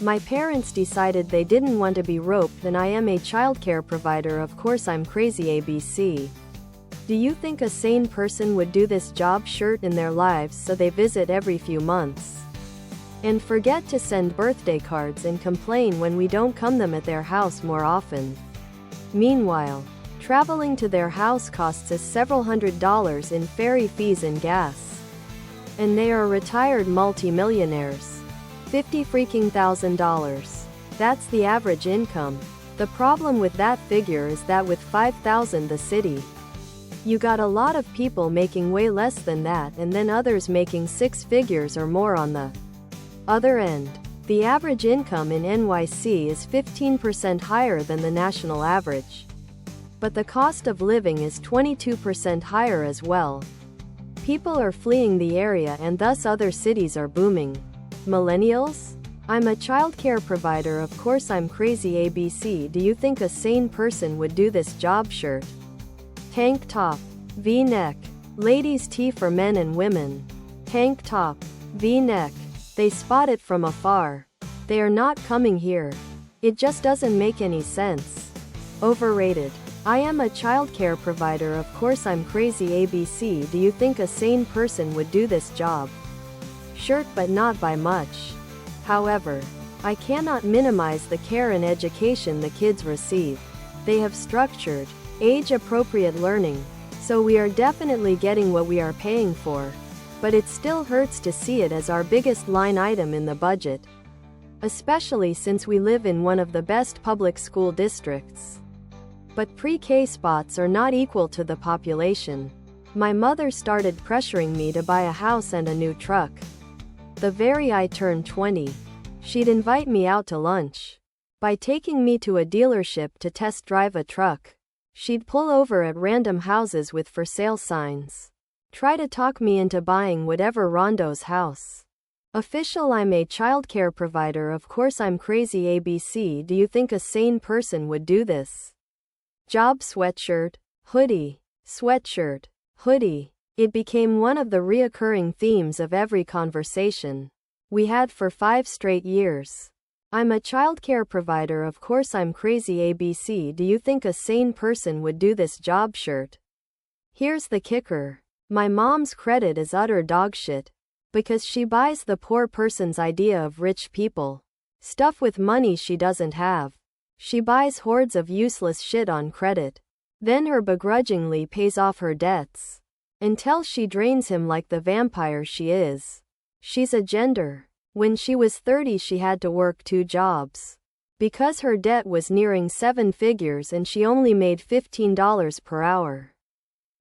My parents decided they didn't want to be roped, and I am a childcare provider. Of course I'm crazy ABC. Do you think a sane person would do this job shirt in their lives, so they visit every few months and forget to send birthday cards and complain when we don't come them at their house more often? Meanwhile, traveling to their house costs us several $100s in ferry fees and gas. And they are retired multi-millionaires. $50,000. That's the average income. The problem with that figure is that with $5,000 the city, you got a lot of people making way less than that, and then others making six figures or more on the other end. The average income in NYC is 15% higher than the national average. But the cost of living is 22% higher as well. People are fleeing the area, and thus other cities are booming. Millennials? I'm a childcare provider. Of course I'm crazy ABC. Do you think a sane person would do this job shirt? Tank top, V-neck. Ladies' tee for men and women. Tank top, V-neck. They spot it from afar. They are not coming here. It just doesn't make any sense. Overrated. I am a childcare provider. Of course I'm crazy ABC. Do you think a sane person would do this job shirt, but not by much? However, I cannot minimize the care and education the kids receive. They have structured, age-appropriate learning, so we are definitely getting what we are paying for. But it still hurts to see it as our biggest line item in the budget, especially since we live in one of the best public school districts. But pre-K spots are not equal to the population. My mother started pressuring me to buy a house and a new truck. The very I turned 20, she'd invite me out to lunch. By taking me to a dealership to test drive a truck, she'd pull over at random houses with for sale signs, try to talk me into buying whatever Rondo's house. Official. I'm a childcare provider. Of course I'm crazy ABC. Do you think a sane person would do this job? Sweatshirt, hoodie, sweatshirt, hoodie. It became one of the reoccurring themes of every conversation we had for 5 straight years. I'm a childcare provider. Of course I'm crazy ABC. Do you think a sane person would do this job shirt? Here's the kicker. My mom's credit is utter dogshit, because she buys the poor person's idea of rich people stuff with money she doesn't have. She buys hordes of useless shit on credit, then her begrudgingly pays off her debts until she drains him like the vampire she is. She's a gender. When she was 30 she had to work 2 jobs because her debt was nearing 7 figures and she only made $15 per hour.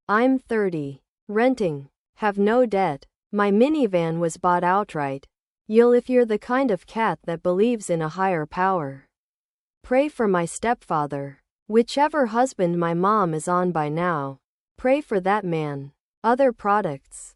I'm 30. Renting. Have no debt. My minivan was bought outright. You'll if you're the kind of cat that believes in a higher power. Pray for my stepfather. Whichever husband my mom is on by now. Pray for that man. Other products.